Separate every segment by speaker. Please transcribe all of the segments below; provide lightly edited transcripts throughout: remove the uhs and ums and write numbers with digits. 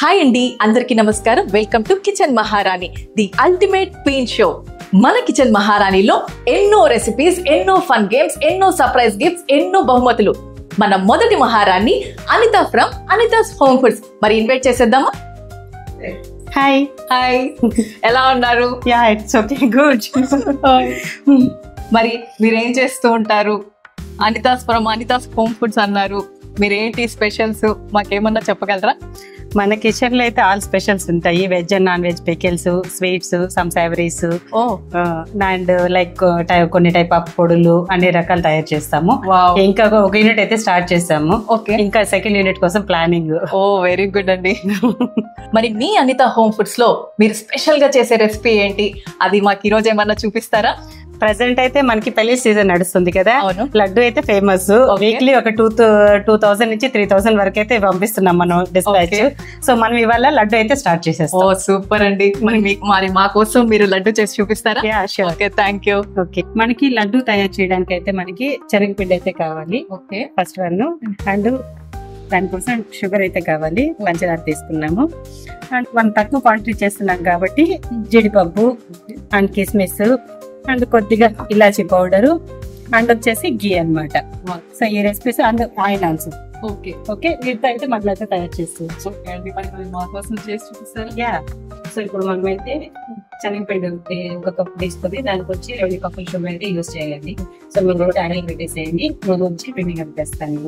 Speaker 1: Hi అండి, అందరికీ నమస్కారం. Welcome to kitchen Maharani, the ultimate queen show. మన కిచెన్ మహారాణిలో ఎన్నో రెసిపీస్, ఎన్నో ఫన్ గేమ్స్, ఎన్నో సర్ప్రైజ్ గిఫ్ట్స్, ఎన్నో బహుమతులు. మన మొదటి మహారాణి Anitha from Anitha's home foods. మరి ఇన్వైట్ చేసేద్దామా?
Speaker 2: హాయ్
Speaker 1: హాయ్, ఎలా ఉన్నారు?
Speaker 2: Yeah it's okay, good.
Speaker 1: మరి మీరేం చేస్తూ ఉంటారు? Anitha's from Anitha's home foods అన్నారు. మీరేంటి స్పెషల్స్ మాకేమన్నా చెప్పగలరా?
Speaker 2: మన కిచెన్ లో అయితే ఆల్ స్పెషల్స్ ఉంటాయి. Veg and non veg pickles, sweets, some సావరీస్ and like కొన్ని టైప్ ఆఫ్ పొడులు అన్ని రకాలు తయారు చేస్తాము. ఇంకా ఒక యూనిట్ అయితే స్టార్ట్ చేస్తాము.
Speaker 1: ఓకే,
Speaker 2: ఇంకా సెకండ్ యూనిట్ కోసం ప్లానింగ్.
Speaker 1: ఓ వెరీ గుడ్ అండి. మరి మీ అనిత హోమ్ ఫుడ్స్ లో మీరు స్పెషల్ గా చేసే రెసిపీ ఏంటి? అది మాకు ఈ రోజు ఏమన్నా చూపిస్తారా?
Speaker 2: ప్రెసెంట్ అయితే మనకి పెళ్లి సీజన్ నడుస్తుంది కదా, లడ్డు అయితే ఫేమస్. వీక్లీ ఒక 2000 నుంచి 3000 వరకు అయితే పంపిస్తున్నాం మనం డిస్పాచ్. సో మనం ఇవాళ లడ్డు అయితే స్టార్ట్ చేసేస్తాం.
Speaker 1: ఓ సూపర్ అండి. మరి మా కోసం మీరు లడ్డు చేసి చూపిస్తారా?
Speaker 2: Yeah sure.
Speaker 1: Okay, thank you.
Speaker 2: Okay, మనకి లడ్డు తయారు చేయడానికి అయితే మనకి శనగపిండి అయితే కావాలి.
Speaker 1: Okay,
Speaker 2: first one. అండ్ దానికోసం షుగర్ అయితే కావాలి, పంచదార తీసుకున్నాము. అండ్ మనం తక్కువ క్వాంటిటీ చేస్తున్నాం కాబట్టి జీడిపప్పు అండ్ కిస్మిస్ అండ్ కొద్దిగా ఇలాచీ పౌడరు అండ్ వచ్చేసి గీ అన్నమాట. సో ఈ recipes and oil also.
Speaker 1: Okay
Speaker 2: okay, వీటితో అయితే మనమైతే తయారు చేస్తాం.
Speaker 1: మా కోసం చేసి చూపిస్తారా?
Speaker 2: యా. సో ఇప్పుడు మనం అయితే శనగపిండి ఒక కప్పు తీసుకొని దానికి వచ్చి 2 కప్పులు షుగర్ అయితే యూజ్ చేయాలి. సో మీరు కూడా ఆయిల్ పెట్టేసేయండి. నేను వచ్చి పిండి కలిపేస్తాను.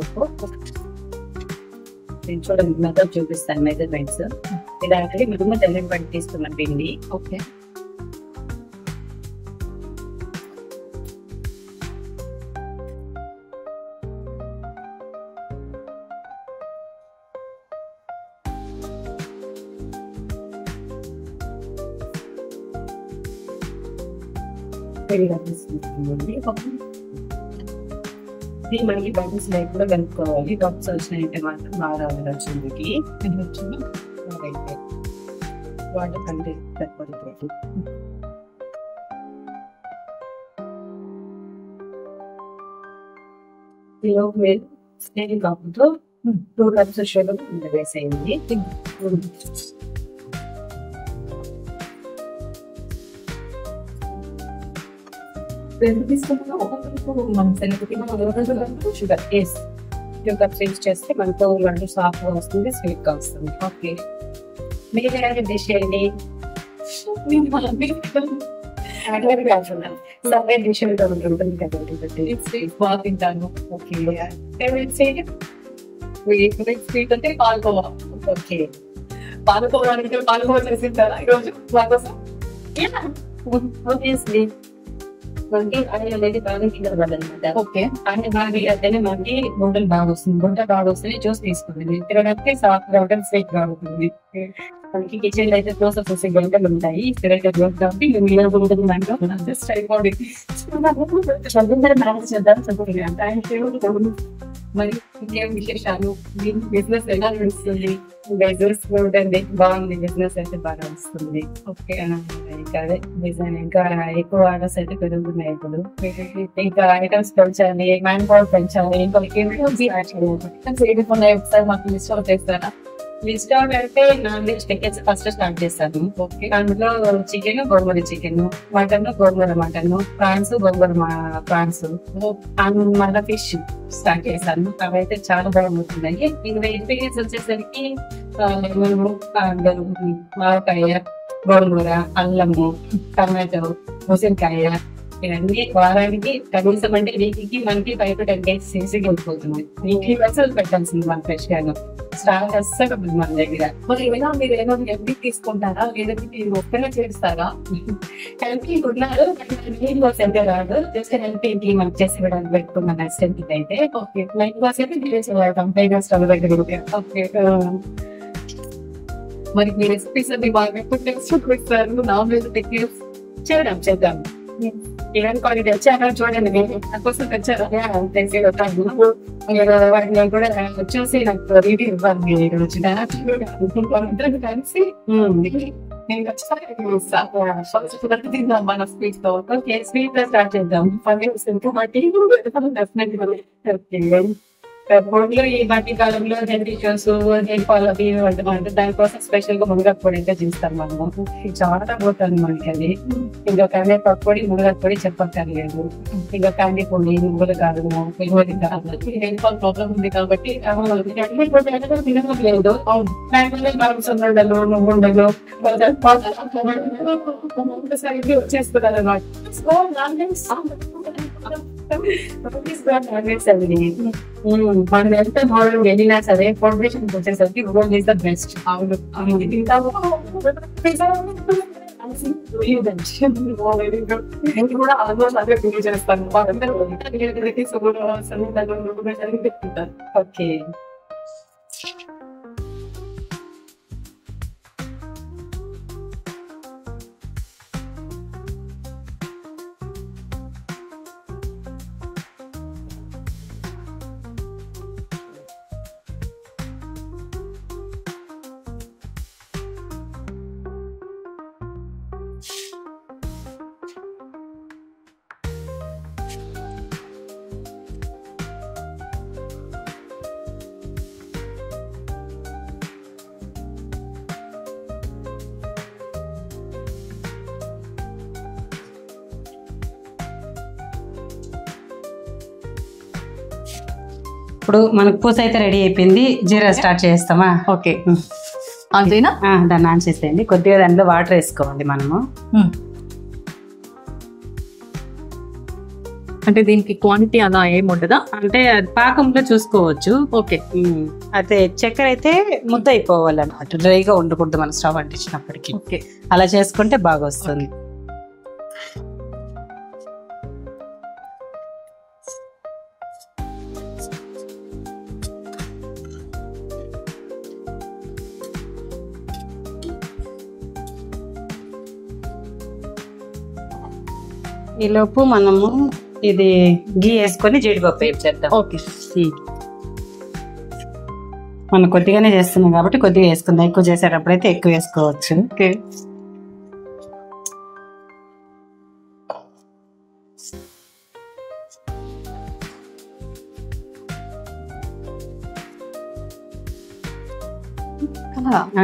Speaker 2: నేను చూడండి మెథడ్ చూపిస్తాను, మెజర్మెంట్స్. ఇలాంటి మేము శనగపిండి తీసుకున్నాం పిండి.
Speaker 1: ఓకే,
Speaker 2: ఇది మనకి బబుల్స్ లేకుండా కలుపుకోవాలి. బబుల్స్ వచ్చినాయంటే మాత్రం బాగా వచ్చిందికి వాటర్ కంటే సరిపడుతుంది. మీరు స్నేహి కప్పుతో 2 కప్స్ షుగర్ వేసేయండి. షుగర్ 2 కప్స్ యూజ్ చేస్తే మనతో లడ్డు సాఫ్ట్ గా వస్తుంది, స్వీట్ గా వస్తుంది. ఓకే, మీరు ఎలా డిష్ చేయండి. సపరేట్ డిష్ ఉంటుంది కదండి,
Speaker 1: బాగా తింటాను.
Speaker 2: ఓకే.
Speaker 1: స్వీట్ అంటే పాలకోవా.
Speaker 2: ఓకే,
Speaker 1: పాలకోవా పాలకోవా చేసింటారా ఈరోజు మా కోసం?
Speaker 2: ఆబ్వియస్లీ మనకి ఆయిల్ అనేది బాగా తినగలన్నమాట.
Speaker 1: ఓకే,
Speaker 2: ఆయిల్ బాగా అయితేనే మనకి గుండెలు బాగా వస్తుంది. గుండె బాగా వస్తుంది, జ్యూస్ తీసుకుంటుంది. తినడానికి సాఫ్ట్ గా ఉంటుంది, స్వీట్ గా ఉంటుంది. మనకి కిచెన్ లో అయితే ప్రాసెస్ చేసే గంటలు ఉంటాయి. స్థిరంగా గ్రోత్ కాబట్టి ఉంటుంది దాంట్లో
Speaker 1: జస్ట్ అయిపోండి.
Speaker 2: మేనేజ్ చేద్దాం చెప్తున్నాను.
Speaker 1: మరి ఇంకేం విశేషాలు? మీ బిజినెస్ ఎలా నడుస్తుంది?
Speaker 2: బిజినెస్ ఉంటుంది, బాగుంది. బిజినెస్ అయితే బాగా వస్తుంది.
Speaker 1: ఓకే,
Speaker 2: ఇంకా అదే డిజైన్ ఇంకా ఎక్కువ ఆర్డర్స్ అయితే పెరుగుతున్నాయి. ఇప్పుడు ఇంకా ఐటమ్స్ పెంచాలి, మ్యాన్ పవర్ పెంచాలి.
Speaker 1: ఒకసారి మాకు లిస్ట్ అవుట్ చేస్తారా?
Speaker 2: లిస్ట్ అవుట్ అంటే non veg tickets first start చేస్తాను.
Speaker 1: ఓకే,
Speaker 2: అందులో chicken, gongura chicken, mutton, gongura mutton, prawns, gongura prawns, and మళ్ళీ ఫిష్ స్టార్ట్ చేశాను. అవైతే చాలా బాగుంటున్నాయి. ఇంకా వెజ్ టికెట్స్ వచ్చేసరికి మామిడికాయ, గోంగూర, అల్లము, టమాటో, ఉసిరికాయ, ఇవన్నీ వారానికి కనీసం అంటే వీక్కి మనకి 5 to 10 కేజీస్ ఈజీగా వెళ్ళిపోతుంది. వీక్లీ వన్స్ పెట్టాల్సింది మన ఫ్రెష్ గా. స్టాక్ అస్సలు మన దగ్గర.
Speaker 1: మరి ఏమైనా మీరు ఏమైనా ఎంపీ తీసుకుంటారా, లేదంటే మీరు ఒక్కనే చేస్తారా?
Speaker 2: హెల్పీ ఉన్నారు, అంటే రాదు. జస్ట్ హెల్పీ మనకు చేసి ఇవ్వడానికి పెట్టుకున్నాను అసిస్టెంట్ అయితే.
Speaker 1: ఓకే,
Speaker 2: లైట్ వాస్ అయితే కంప్లీట్ స్టవ్ దగ్గర.
Speaker 1: ఓకే. మరి మీ రెసిపీస్ అన్ని బాగా ఎప్పుడు తెలుసుకుంటారు? నాన్ వెజ్ టెక్నిక్స్
Speaker 2: చేద్దాం. ఈవెన్ క్వాలిటీ వచ్చాక చూడండి,
Speaker 1: నా కోసం తెచ్చారా?
Speaker 2: వాటిని కూడా చూసి నాకు రివ్యూ ఇవ్వాలి.
Speaker 1: ఇద్దరు కలిసి నేను ఖచ్చితంగా తిందాం మన స్వీట్ తో.
Speaker 2: ఓకే, స్వీట్ లో స్టార్ట్ చేద్దాం. డెఫినెట్లీ పొడిలో ఈ మధ్య కాలంలో హెల్త్ ఇష్యూస్, హెయిర్ ఫాల్ అవి అంటే దానికోసం స్పెషల్ గా మునగాకు పొడి అయితే చేస్తాం మనము. చాలా పోతుంది మనకి అది. ఇంకా కరివేపాకు పొడి, మునగాకు పొడి చెప్పక్కర్లేదు. ఇంకా కంది పొడి, నువ్వుల కారము, హెయిర్ ఫాల్ ప్రాబ్లం ఉంది కాబట్టి తినలేదు. దానివల్ల మనం సున్నుండలు, నువ్వుండలు వచ్చేస్తున్నారు అన్నమాట. మనం ఎంత మోడల్ వెళ్ళినా సరే ఫౌండేషన్ వచ్చేసరికి గోల్డ్ ఈస్ ద బెస్ట్. అవును, కూడా ఆల్మోస్ట్ అదే ఫీల్ చేస్తాను. ఓకే,
Speaker 3: ఇప్పుడు మనకు పూస అయితే రెడీ అయిపోయింది. జీరా స్టార్ట్ చేస్తామా?
Speaker 1: ఓకే, అంతేనా?
Speaker 3: దాన్ని ఆన్ చేసేయండి. కొద్దిగా దాంట్లో వాటర్ వేసుకోవాలి మనము.
Speaker 1: అంటే దీనికి క్వాంటిటీ అలా ఏముండదా?
Speaker 3: అంటే పాకంలో చూసుకోవచ్చు.
Speaker 1: ఓకే,
Speaker 3: అయితే చక్కెర అయితే ముద్ద అయిపోవాలి అన్నమాట, డ్రైగా ఉండకూడదు మన స్టవ్ అంటించినప్పటికీ.
Speaker 1: ఓకే,
Speaker 3: అలా చేసుకుంటే బాగా వస్తుంది. ఈ లోపు మనము ఇది గీ వేసుకొని జీడిపప్పు వేసేద్దాం.
Speaker 1: ఓకే,
Speaker 3: మనం కొద్దిగానే చేస్తున్నాం కాబట్టి కొద్దిగా వేసుకుందాం. ఎక్కువ చేసేటప్పుడు అయితే ఎక్కువ వేసుకోవచ్చు.
Speaker 1: ఓకే,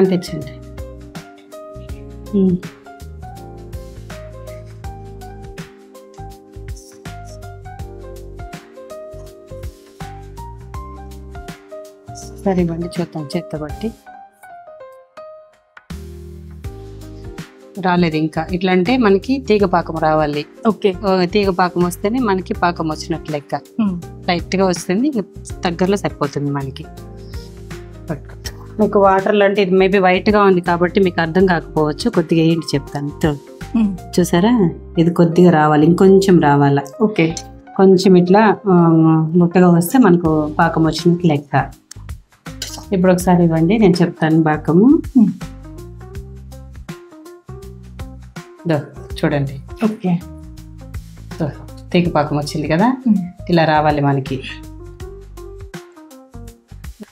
Speaker 3: అంటించండి. సరే ఇవ్వండి చూద్దాం. చేత్తో బట్టి రాలేదు ఇంకా. ఇట్లా అంటే మనకి తీగ పాకం రావాలి.
Speaker 1: ఓకే,
Speaker 3: తీగ పాకం వస్తేనే మనకి పాకం వచ్చినట్లు లెక్క. లైట్ గా వస్తుంది, దగ్గరలో సరిపోతుంది మనకి. మీకు వాటర్ లాంటి ఇది మేబీ వైట్ గా ఉంది కాబట్టి మీకు అర్థం కాకపోవచ్చు. కొద్దిగా ఏంటి చెప్తాను. చూసారా, ఇది కొద్దిగా రావాలి, ఇంకొంచెం రావాలా.
Speaker 1: ఓకే,
Speaker 3: కొంచెం ఇట్లా ముట్టగా వస్తే మనకు పాకం వచ్చినట్లు లెక్క. ఇప్పుడు ఒకసారి ఇవ్వండి, నేను చెప్తాను పాకము. చూడండి.
Speaker 1: ఓకే,
Speaker 3: తీగ పాకం వచ్చింది కదా, ఇలా రావాలి మనకి.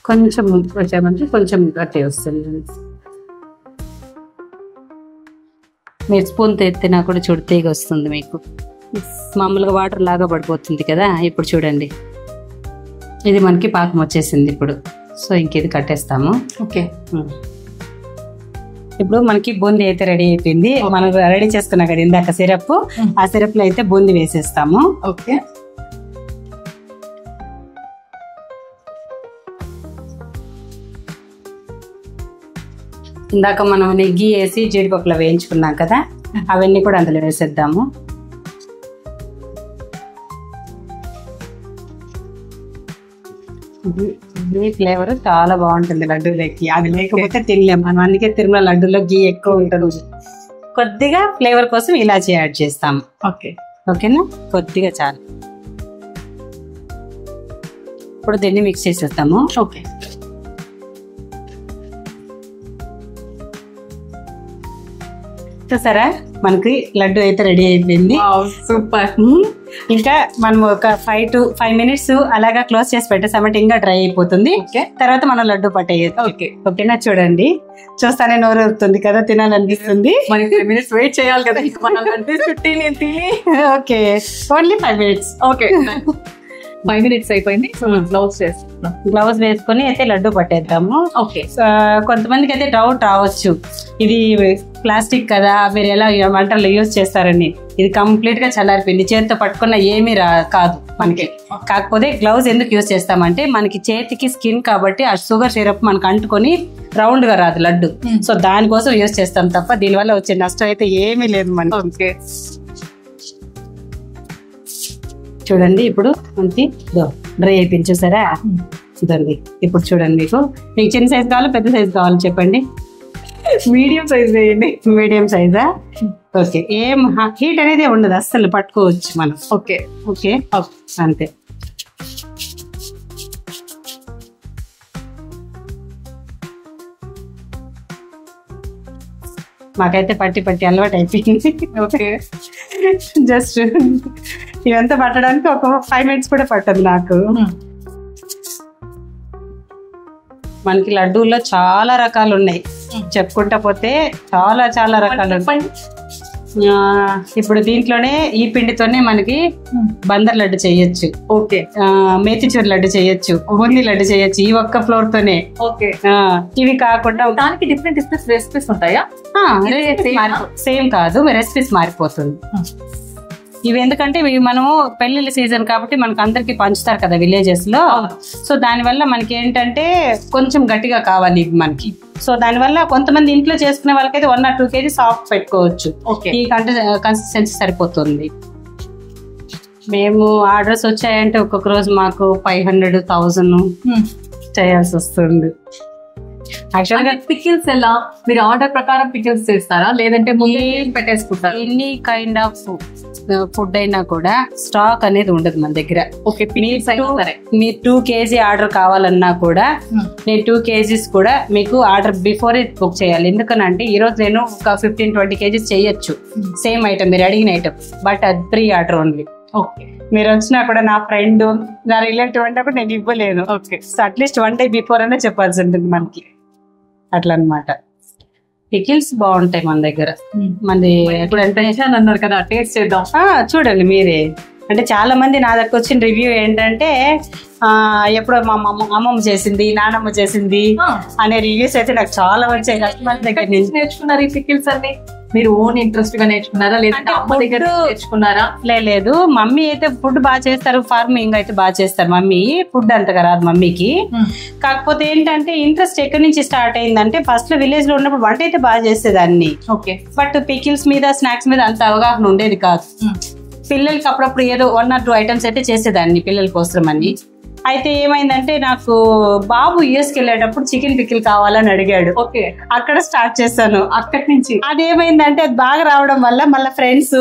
Speaker 3: కొంచెం వచ్చామంటే కొంచెం గట్టి వస్తుంది. మీరు స్పూన్తో ఎత్తినా కూడా చూడు తీగ వస్తుంది మీకు. మామూలుగా వాటర్ లాగా పడిపోతుంది కదా. ఇప్పుడు చూడండి, ఇది మనకి పాకం వచ్చేసింది ఇప్పుడు. సో ఇంకేది కట్టేస్తాము.
Speaker 1: ఓకే,
Speaker 3: ఇప్పుడు మనకి బూందీ అయితే రెడీ అయిపోయింది. మనం రెడీ చేసుకున్నాం కదా ఇందాక సిరప్, ఆ సిరప్ లో అయితే బూందీ వేసేస్తాము.
Speaker 1: ఓకే,
Speaker 3: ఇందాక మనం నెగ్గి వేసి జీడిపప్పులో వేయించుకున్నాం కదా, అవన్నీ కూడా అందులో వేసేద్దాము. గీ ఫ్లేవర్ చాలా బాగుంటుంది లడ్డూలకి. అది లేకపోతే తినలేము మనం, అందుకే తిరుమల లడ్డూలో గీ ఎక్కువ ఉంటుంది. కొద్దిగా ఫ్లేవర్ కోసం ఇలాచీ యాడ్ చేస్తాము.
Speaker 1: ఓకే,
Speaker 3: ఓకేనా, కొద్దిగా చాలు. ఇప్పుడు దీన్ని మిక్స్ చేసేస్తాము.
Speaker 1: ఓకే,
Speaker 3: చూసారా మనకి లడ్డు అయితే రెడీ అయిపోయింది.
Speaker 1: సూపర్.
Speaker 3: ఇంకా మనం ఒక 5 to 5 minutes అలాగా క్లోజ్ చేసి పెట్టేసామంటే ఇంకా డ్రై అయిపోతుంది. తర్వాత మనం లడ్డు పట్టేయచ్చు. ఓకేనా, చూడండి చూస్తానే నోరు వస్తుంది కదా, తినాలనిపిస్తుంది.
Speaker 1: మనకి 5 minutes వెయిట్ చేయాలి కదా, మనం చుట్టి నేను తిని.
Speaker 3: Okay, only 5 minutes.
Speaker 1: Okay, 5 minutes అయిపోయింది. సో గ్లౌస్ చేస్తున్నాం.
Speaker 2: గ్లౌస్ వేసుకొని అయితే లడ్డు పట్టేద్దాము.
Speaker 1: ఓకే.
Speaker 2: కొంతమందికి అయితే డౌట్ రావచ్చు, ఇది ప్లాస్టిక్ కదా మీరు ఎలా వంటల్లో యూజ్ చేస్తారని. ఇది కంప్లీట్ గా చల్లారిపోయింది, చేతితో పట్టుకున్న ఏమీ కాదు మనకి. కాకపోతే గ్లౌజ్ ఎందుకు యూజ్ చేస్తామంటే మనకి చేతికి స్కిన్ కాబట్టి ఆ షుగర్ సిరప్ మనకు అంటుకొని రౌండ్ గా రాదు లడ్డు. సో దానికోసం యూజ్ చేస్తాం తప్ప దీనివల్ల వచ్చే నష్టం అయితే ఏమీ లేదు మనకి. చూడండి ఇప్పుడు మనకి డ్రై అయిపోయింది చూసారా. ఇదండి ఇప్పుడు చూడండి, మీకు చిన్న సైజ్ కావాలా పెద్ద సైజ్ కావాలో చెప్పండి.
Speaker 1: మీడియం సైజ్ వేయండి.
Speaker 2: మీడియం సైజా? ఓకే. ఏం హీట్ అనేది ఉండదు, అస్సలు పట్టుకోవచ్చు మనం.
Speaker 1: ఓకే
Speaker 2: ఓకే అంతే. మాకైతే పట్టి అలవాటు అయిపోయింది.
Speaker 1: ఓకే.
Speaker 2: జస్ట్ ఇదంతా పట్టడానికి ఒక 5 minutes కూడా పట్టదు నాకు. మనకి లడ్డూల్లో చాలా రకాలు ఉన్నాయి, చెప్పుకుంటా పోతే చాలా రకాలు ఉన్నాయి. ఇప్పుడు దీంట్లోనే ఈ పిండితోనే మనకి బందర్ లడ్డు చేయొచ్చు.
Speaker 1: ఓకే.
Speaker 2: మేతిచూర్ లడ్డు చేయొచ్చు, బూందీ లడ్డు చేయొచ్చు ఈ ఒక్క ఫ్లోర్ తోనే.
Speaker 1: ఓకే.
Speaker 2: ఇవి కాకుండా
Speaker 1: దానికి డిఫరెంట్ రెసిపీస్ ఉంటాయా?
Speaker 2: సేమ్ కాదు, రెసిపీస్ మారిపోతుంది. ఇవి ఎందుకంటే ఇవి మనము పెళ్లిళ్ళ సీజన్ కాబట్టి మనకు అందరికి పంచుతారు కదా విలేజెస్ లో. సో దానివల్ల మనకి ఏంటంటే కొంచెం గట్టిగా కావాలి మనకి. సో దానివల్ల కొంతమంది ఇంట్లో చేసుకునే వాళ్ళకైతే 1 or 2 kg సాఫ్ట్ పెట్టుకోవచ్చు. ఈ కన్సిస్టెన్సీ సరిపోతుంది. మేము ఆర్డర్స్ వచ్చాయంటే ఒక్కొక్క రోజు మాకు 500,000 చేయాల్సి వస్తుంది.
Speaker 1: యాక్చువల్గా పికిల్స్ ఎలా మీరు ఆర్డర్ ప్రకారం పికిల్స్ చేస్తారా లేదంటే ముందే పెట్టేసుకుంటారా?
Speaker 2: ఎనీ కైండ్ ఆఫ్ ఫుడ్ అయినా కూడా స్టాక్ అనేది ఉండదు మన దగ్గర.
Speaker 1: ఓకే.
Speaker 2: మీరు 2 kg ఆర్డర్ కావాలన్నా కూడా నేను 2 kgs కూడా మీకు ఆర్డర్ బిఫోర్ బుక్ చేయాలి. ఎందుకనంటే ఈ రోజు నేను ఒక 15-20 kgs చేయొచ్చు సేమ్ ఐటమ్ మీరు అడిగిన ఐటమ్, బట్ అది ప్రీ ఆర్డర్ ఓన్లీ.
Speaker 1: ఓకే.
Speaker 2: మీరు వచ్చినా కూడా నా ఫ్రెండ్ నా రిలేటివ్ అంటే కూడా నేను ఇవ్వలేను.
Speaker 1: Okay.
Speaker 2: So at least 1 day before అనే చెప్పాల్సి ఉంటుంది మనకి, అట్లా అనమాట. పికిల్స్ బాగుంటాయి మన దగ్గర. మనది
Speaker 1: ఇప్పుడు అన్నారు కదా, టేస్ట్ చేద్దాం.
Speaker 2: చూడండి మీరే. అంటే చాలా మంది నా దగ్గర వచ్చిన రివ్యూ ఏంటంటే ఎప్పుడో మా అమ్మమ్మ చేసింది, నానమ్మ చేసింది అనే రివ్యూస్ అయితే నాకు చాలా వచ్చాయి కస్టమర్స్ దగ్గర నుంచి.
Speaker 1: నేర్చుకున్నారు ఈ పికిల్స్ అన్ని మీరు ఓన్ ఇంట్రెస్ట్ గా నేర్చుకున్నారా లేదంటే అమ్మ దగ్గర నేర్చుకున్నారా?
Speaker 2: లేదు, మమ్మీ అయితే ఫుడ్ బాగా చేస్తారు, ఫార్మింగ్ అయితే బాగా చేస్తారు మమ్మీ. ఫుడ్ అంతగా రాదు మమ్మీకి. కాకపోతే ఏంటంటే ఇంట్రెస్ట్ ఎక్కడి నుంచి స్టార్ట్ అయిందంటే ఫస్ట్ లో విలేజ్ లో ఉన్నప్పుడు వంట అయితే బాగా చేసేదాన్ని.
Speaker 1: ఓకే.
Speaker 2: బట్ పికిల్స్ మీద స్నాక్స్ మీద అంత అవగాహన ఉండేది కాదు. పిల్లలకి అప్పుడప్పుడు ఏదో 1 or 2 items అయితే చేసేదాన్ని పిల్లల కోసం అని. అయితే ఏమైందంటే నాకు బాబు యుఎస్కి వెళ్ళేటప్పుడు చికెన్ పికిల్ కావాలని అడిగాడు.
Speaker 1: ఓకే.
Speaker 2: అక్కడ స్టార్ట్ చేశాను.
Speaker 1: అక్కడి నుంచి
Speaker 2: అదేమైందంటే అది బాగా రావడం వల్ల మళ్ళీ ఫ్రెండ్స్,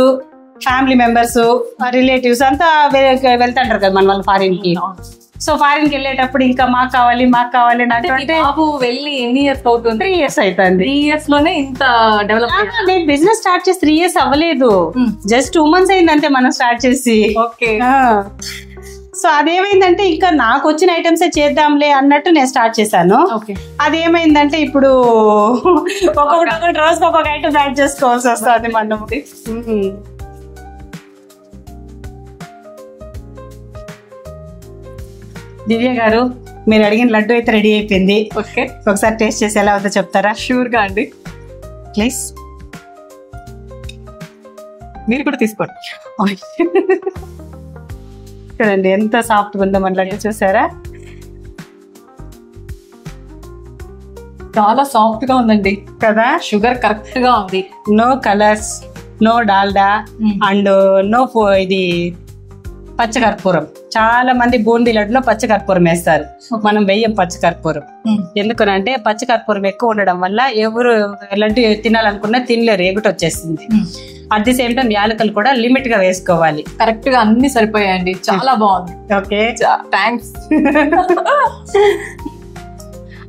Speaker 2: ఫ్యామిలీ మెంబర్స్, రిలేటివ్స్ అంతా వెళ్తుంటారు కదా మన వాళ్ళ ఫారిన్ కి. సో ఫారిన్ కి వెళ్ళేటప్పుడు ఇంకా మాకు కావాలి అంటే
Speaker 1: బాబు వెళ్ళి ఎన్ని ఇయర్స్ అవుతుంది?
Speaker 2: 3 years అవుతుంది.
Speaker 1: 3 years లోనే ఇంత డెవలప్.
Speaker 2: నేను బిజినెస్ స్టార్ట్ చేసి 3 years అవ్వలేదు, జస్ట్ 2 months అయింది అంతే మనం స్టార్ట్ చేసి.
Speaker 1: ఓకే.
Speaker 2: సో అదేమైందంటే ఇంకా నాకు వచ్చిన ఐటమ్స్ చేద్దాంలే అన్నట్టు నేను స్టార్ట్ చేశాను. అదేమైందంటే ఇప్పుడు ఒక్కొక్కటి రోజుకి ఒక్కొక్క ఐటమ్ యాడ్ చేసుకోవాల్సి వస్తుంది మనం. దివ్య గారు మీరు అడిగిన లడ్డు అయితే రెడీ అయిపోయింది.
Speaker 1: ఓకే.
Speaker 2: ఒకసారి టేస్ట్ చేసి ఎలా అవుతుందో చెప్తారా?
Speaker 1: షూర్ గా అండి,
Speaker 2: ప్లీజ్.
Speaker 1: మీరు కూడా తీసుకోండి.
Speaker 2: చూడండి ఎంత సాఫ్ట్ ఉందో మన లడ్డు, చూసారా?
Speaker 1: చాలా సాఫ్ట్ గా ఉందండి
Speaker 2: కదా.
Speaker 1: షుగర్ కరెక్ట్ గా ఉంది.
Speaker 2: No colours, no Dalda and no ఇది పచ్చకర్పూరం. చాలా మంది బూందీ లడ్డులో పచ్చకర్పూరం వేస్తారు, మనం వెయ్యం పచ్చకర్పూరం. ఎందుకనంటే పచ్చకర్పూరం ఎక్కువ ఉండడం వల్ల ఎవరు లడ్డు తినాలనుకున్నా తినలేరు, ఎగుటి వచ్చేస్తుంది. అట్ ది సేమ్ టైం యాలకులు కూడా లిమిట్ గా వేసుకోవాలి.
Speaker 1: కరెక్ట్ గా అన్ని సరిపోయాయండి, చాలా బాగుంది.
Speaker 2: Okay,
Speaker 1: thanks.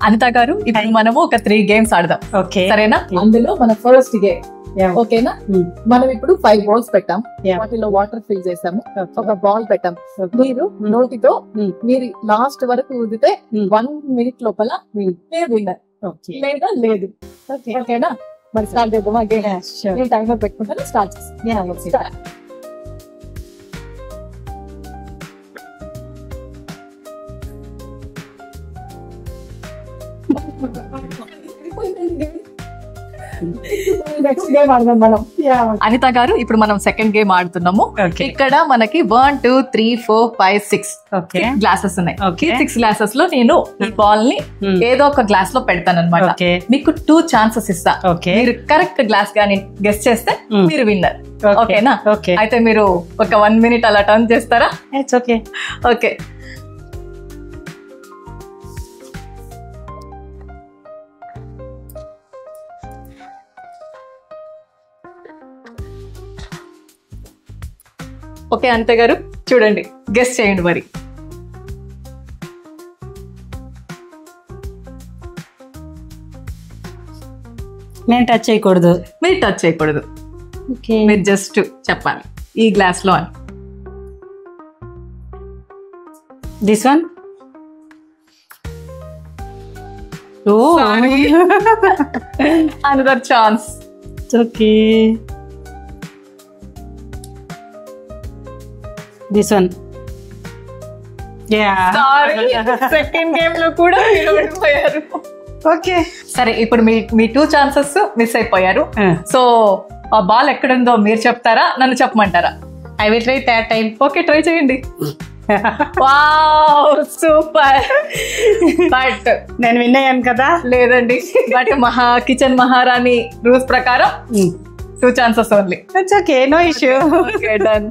Speaker 1: అనిత గారు, ఇప్పుడు మనము ఒక 3 games ఆడదాం.
Speaker 2: ఓకే,
Speaker 1: సరేనా? అందులో మన ఫస్ట్ గేమ్ ఓకేనా? మనం ఇప్పుడు 5 balls పెట్టాం, వాటిలో వాటర్ ఫిల్ చేసాము, ఒక బాల్ పెట్టాం. మీరు నోటితో మీరు లాస్ట్ వరకు ఊదితే 1 minute లోపల విన్నర్ లేదా లేదు. ఓకేనా? మరి స్టార్ట్ చేద్దామా గేమ్? టైమర్ పెట్టుకుంటాను, స్టార్ట్ చేస్తాను.
Speaker 2: నెక్స్ట్ గేమ్ ఆడదాం మనం.
Speaker 1: అనిత గారు ఇప్పుడు మనం సెకండ్ గేమ్ ఆడుతున్నాము.
Speaker 2: Okay.
Speaker 1: ఇక్కడ మనకి 1 2 3 4 5 6
Speaker 2: ఓకే
Speaker 1: గ్లాసెస్ ఉన్నాయి.
Speaker 2: Okay.
Speaker 1: 6 గ్లాసెస్ లో నేను ఈ బాల్ ని ఏదో ఒక గ్లాస్ లో పెడతాను అనమాట.
Speaker 2: ఓకే
Speaker 1: మీకు 2 ఛాన్సెస్ ఇస్తా.
Speaker 2: ఓకే
Speaker 1: మీరు కరెక్ట్ గ్లాస్ గాని గెస్ చేస్తే మీరు విన్నర్. ఓకేనా?
Speaker 2: ఓకే
Speaker 1: అయితే మీరు ఒక 1 minute అలా టర్న్ చేస్తారా?
Speaker 2: It's okay.
Speaker 1: Okay. Okay Anitha garu చూడండి, గెస్ చేయండి మరి.
Speaker 2: నేను టచ్ చేయకూడదు.
Speaker 1: మీరు టచ్ చేయకూడదు,
Speaker 2: ఓకే
Speaker 1: మీరు జస్ట్ చెప్పాలి ఈ గ్లాస్ లో అని.
Speaker 2: This one. Oh
Speaker 1: another chance.
Speaker 2: Okay this one.
Speaker 1: Second game లో కూడా మీరు ఓడిపోయారు.
Speaker 2: ఓకే
Speaker 1: సరే, ఇప్పుడు మీ 2 ఛాన్సెస్ మిస్ అయిపోయారు. సో ఆ బాల్ ఎక్కడుందో మీరు చెప్తారా, నన్ను చెప్పమంటారా?
Speaker 2: I will try third time.
Speaker 1: Okay, try చేయండి. Wow, super. బట్
Speaker 2: నేను విన్ అయ్యాను కదా.
Speaker 1: లేదండి, బట్ కిచెన్ మహారాణి రూల్స్ ప్రకారం 2 ఛాన్సెస్ only.
Speaker 2: It's okay, no issue.
Speaker 1: Okay, done.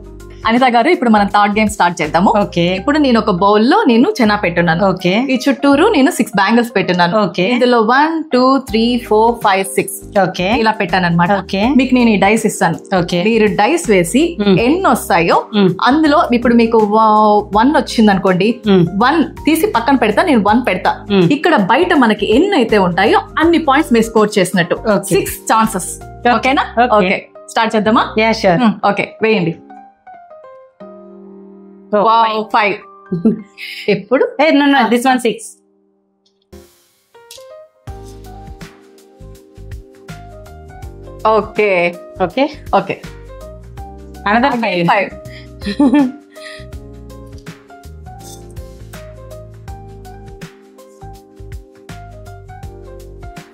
Speaker 1: Anitha garu ఇప్పుడు మనం థర్డ్ గేమ్ స్టార్ట్ చేద్దాము.
Speaker 2: ఓకే
Speaker 1: ఇప్పుడు నేను ఒక బౌల్ లో నేను చెనా పెట్టున్నాను.
Speaker 2: ఓకే
Speaker 1: ఈ చుట్టూరు నేను 6 బ్యాంగిల్స్ పెట్టున్నాను.
Speaker 2: ఓకే
Speaker 1: ఇందులో 1 2 3 4 5 6
Speaker 2: ఓకే
Speaker 1: ఇలా పెట్టాను అనమాట.
Speaker 2: ఓకే
Speaker 1: మీకు నేను ఈ డైస్ ఇస్తాను.
Speaker 2: ఓకే
Speaker 1: మీరు డైస్ వేసి ఎన్ని వస్తాయో అందులో ఇప్పుడు మీకు 1 వచ్చింది అనుకోండి, 1 తీసి పక్కన పెడతా, నేను 1 పెడతా. ఇక్కడ బయట మనకి ఎన్ని అయితే ఉంటాయో అన్ని పాయింట్స్ మీరు స్కోర్ చేసినట్టు. 6 ఛాన్సెస్. ఓకేనా? ఓకే, స్టార్ట్ చేద్దామా?
Speaker 2: Yeah sure.
Speaker 1: ఓకే, వేయండి. 5. ఇప్పుడు
Speaker 2: no this one 6.
Speaker 1: Okay
Speaker 2: okay
Speaker 1: okay,
Speaker 2: another 5.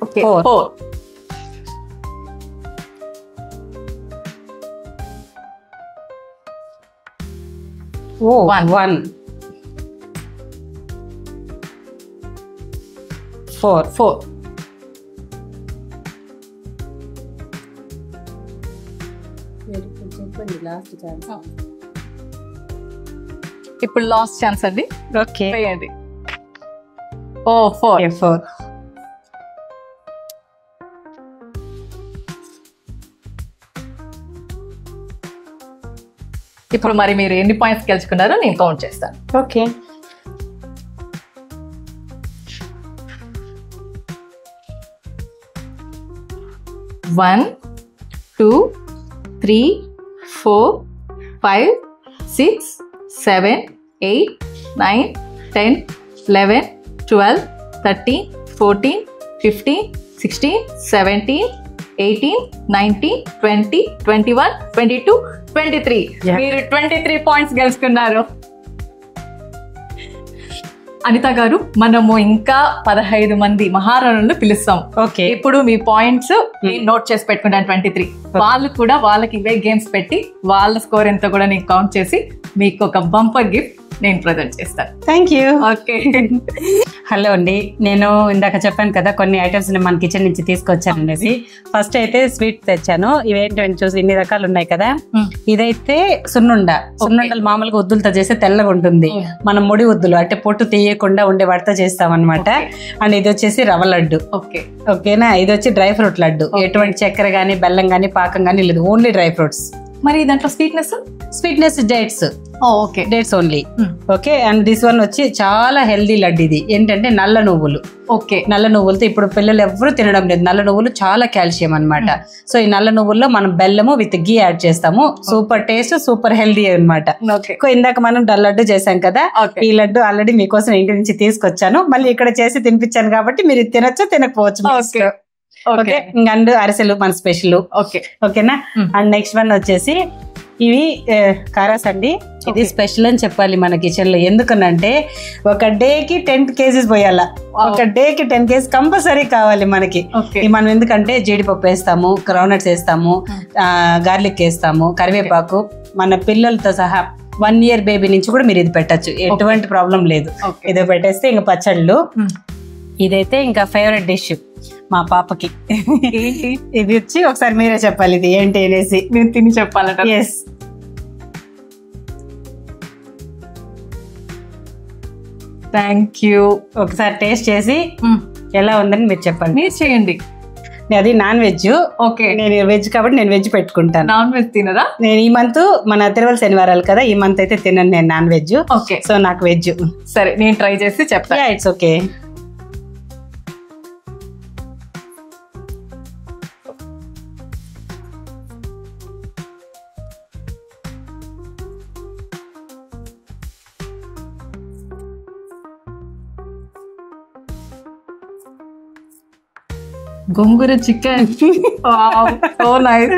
Speaker 1: Okay,
Speaker 2: 4.
Speaker 1: 4.
Speaker 2: Oh 1 4.
Speaker 1: 4. ఇప్పుడు లాస్ట్ ఛాన్స్ అండి,
Speaker 2: ఓకే
Speaker 1: వేయండి. ఓ 4.
Speaker 2: 4.
Speaker 1: ఇప్పుడు మరి మీరు ఎన్ని పాయింట్స్ గెలుచుకున్నారో నేను కౌంట్ చేస్తాను.
Speaker 2: ఓకే
Speaker 1: 1 2 3 4 5 6 7 8 9 10 11 12 13 14 15 16 17 18 19 20 21 22 23. మీరు 23 పాయింట్స్ గెలుచుకున్నారు. అనిత గారు, మనము ఇంకా 15 మంది మహారాణులను పిలుస్తాం.
Speaker 2: ఓకే
Speaker 1: ఇప్పుడు మీ పాయింట్స్ నోట్ చేసి పెట్టుకుంటాను. 23 వాళ్ళు కూడా వాళ్ళకి ఇవే గేమ్స్ పెట్టి వాళ్ళ స్కోర్ ఎంతో కూడా నేను కౌంట్ చేసి మీకు ఒక బంపర్ గిఫ్ట్ నేను ప్రజెంట్ చేస్తాను.
Speaker 2: Thank you.
Speaker 1: ఓకే.
Speaker 2: హలో అండి, నేను ఇందాక చెప్పాను కదా కొన్ని ఐటమ్స్ మన కిచెన్ నుంచి తీసుకొచ్చాను అనేసి. ఫస్ట్ అయితే స్వీట్ తెచ్చాను. ఇవేంటి చూసి ఇన్ని రకాలు ఉన్నాయి కదా. ఇదైతే సున్నుండలు మామూలుగా ఉద్దులతో చేస్తే తెల్లగా ఉంటుంది. మనం ముడి ఉద్దులు అంటే పొట్టు తీయకుండా ఉండే వాటితో చేస్తాం అనమాట. అండ్ ఇది వచ్చేసి రవ్వ లడ్డు. ఓకేనా? ఇది వచ్చి డ్రై ఫ్రూట్ లడ్డు. ఎటువంటి చక్కెర గానీ బెల్లం గానీ పాకం గానీ లేదు, ఓన్లీ డ్రై ఫ్రూట్స్.
Speaker 1: మరి దాంట్లో sweetness
Speaker 2: dates.
Speaker 1: Okay,
Speaker 2: dates only. Okay, and this one వచ్చి చాలా హెల్దీ లడ్డు. ఇది ఏంటంటే నల్ల నువ్వులు.
Speaker 1: ఓకే,
Speaker 2: నల్ల నువ్వులతో ఇప్పుడు పిల్లలు ఎవరు తినడం లేదు. నల్ల నువ్వులు చాలా కాల్షియం అన్నమాట. సో ఈ నల్ల నువ్వుల్లో మనం బెల్లము విత్ గీ యాడ్ చేస్తాము. సూపర్ టేస్ట్, సూపర్ హెల్దీ అనమాట. ఇందాక మనం లడ్డు చేసాం కదా, ఈ లడ్డు ఆల్రెడీ మీకోసం ఇంటి నుంచి తీసుకొచ్చాను. మళ్ళీ ఇక్కడ చేసి తినిపించాను కాబట్టి మీరు తినొచ్చు తినకపోవచ్చు. ఓకే, అండ్ అరిసెలు మన స్పెషల్. ఓకేనా? అండ్ నెక్స్ట్ వన్ వచ్చేసి ఇవి కారాస్ అండి. ఇది స్పెషల్ అని చెప్పాలి మన కిచెన్ లో. ఎందుకనంటే ఒక డేకి 10 kgs పోయాల. ఒక డేకి 10 kgs కంపల్సరీ కావాలి మనకి. మనం ఎందుకంటే జీడిపప్పు వేస్తాము, గ్రౌండ్నట్స్ వేస్తాము, గార్లిక్ వేస్తాము, కరివేపాకు. మన పిల్లలతో సహా 1 year బేబీ నుంచి కూడా మీరు ఇది పెట్టచ్చు, ఎటువంటి ప్రాబ్లం లేదు. ఇది పెట్టేస్తే ఇంకా పచ్చళ్ళు. ఇదైతే ఇంకా ఫేవరెట్ డిష్ మా పాపకి. ఇది వచ్చి ఒకసారి మీరే చెప్పాలి ఇది ఏంటి అనేసి.
Speaker 1: నేను తిని చెప్పాలట.
Speaker 2: Yes,
Speaker 1: thank you.
Speaker 2: ఒకసారి టేస్ట్ చేసి ఎలా ఉందని మీరు చెప్పండి.
Speaker 1: మీరు చేయండి.
Speaker 2: అది నాన్ వెజ్.
Speaker 1: ఓకే,
Speaker 2: నేను వెజ్ కాబట్టి నేను వెజ్ పెట్టుకుంటాను.
Speaker 1: నాన్ వెజ్ తినరా?
Speaker 2: నేను ఈ మంత్ మన తిరువల శనివారాలు కదా, ఈ మంత్ అయితే తినను నేను నాన్ వెజ్.
Speaker 1: ఓకే,
Speaker 2: సో నాకు వెజ్.
Speaker 1: సరే నేను ట్రై చేసి చెప్తాను.
Speaker 2: It's okay.
Speaker 1: Gongura chicken so nice.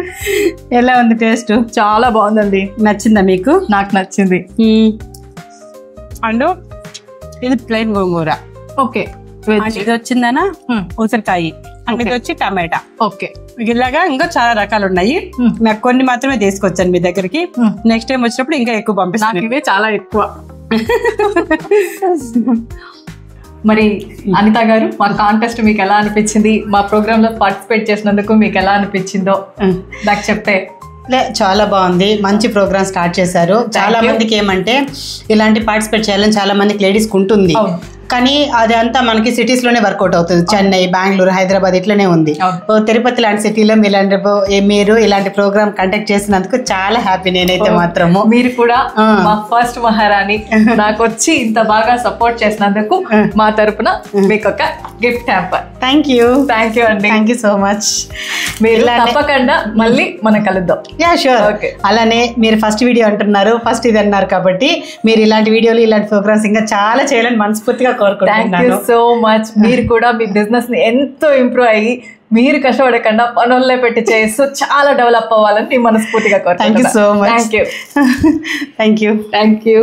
Speaker 2: ఎలా ఉంది టేస్ట్?
Speaker 1: చాలా బాగుందండి.
Speaker 2: నచ్చిందా మీకు?
Speaker 1: నాకు నచ్చింది.
Speaker 2: అండ్ ఇది ప్లెయిన్ గోంగూర.
Speaker 1: ఓకే,
Speaker 2: ఇది వచ్చిందనా ఉసిరికాయ, అండ్ ఇది వచ్చి టమాటా.
Speaker 1: ఓకే,
Speaker 2: ఇలాగా ఇంకా చాలా రకాలు ఉన్నాయి. నాకు కొన్ని మాత్రమే తీసుకొచ్చాను మీ దగ్గరికి. నెక్స్ట్ టైం వచ్చినప్పుడు ఇంకా ఎక్కువ పంపిస్తాను.
Speaker 1: ఇవే చాలా ఎక్కువ. మరి అనిత గారు, మా కాంటెస్ట్ మీకు ఎలా అనిపించింది? మా ప్రోగ్రామ్ లో పార్టిసిపేట్ చేసినందుకు మీకు ఎలా అనిపించిందో నాకు చెప్తే.
Speaker 2: చాలా బాగుంది, మంచి ప్రోగ్రామ్ స్టార్ట్ చేశారు. చాలా మందికి ఏమంటే ఇలాంటి పార్టిసిపేట్ చేయాలని చాలా మందికి లేడీస్కి ఉంటుంది, కానీ అదంతా మనకి సిటీస్ లోనే వర్కౌట్ అవుతుంది. చెన్నై, బెంగళూరు, హైదరాబాద్ ఇట్లనే ఉంది. తిరుపతి లాంటి సిటీలో మీరు ఇలాంటి ప్రోగ్రామ్ కండక్ట్ చేసినందుకు చాలా హ్యాపీ. నేనైతే మాత్రము
Speaker 1: మీరు కూడా మా ఫస్ట్ మహారాణి నాకు వచ్చి ఇంత బాగా సపోర్ట్ చేసినందుకు మా తరపున మీకు ఒక gift hamper.
Speaker 2: Thank you.
Speaker 1: Thank you అండి.
Speaker 2: Thank you so much.
Speaker 1: మీరు తప్పకుండా మళ్ళీ మనం కలుద్దాం.
Speaker 2: Yeah sure. అలానే మీరు ఫస్ట్ వీడియో అంటున్నారు, ఫస్ట్ ఇది అన్నారు కాబట్టి మీరు ఇలాంటి వీడియోలు, ఇలాంటి ప్రోగ్రామ్స్ ఇంకా చాలా చేయాలని మనస్ఫూర్తిగా కోరుకుంటున్నాను.
Speaker 1: Thank you so much. మీరు కూడా మీ బిజినెస్ ని ఎంతో ఇంప్రూవ్ అయ్యి మీరు కష్టపడకుండా పనుల్లో పెట్టి చేస్తూ చాలా డెవలప్ అవ్వాలని మనస్ఫూర్తిగా కోరుకుంటున్నాను.
Speaker 2: Thank you so much.
Speaker 1: Thank you.
Speaker 2: Thank you.
Speaker 1: Thank you.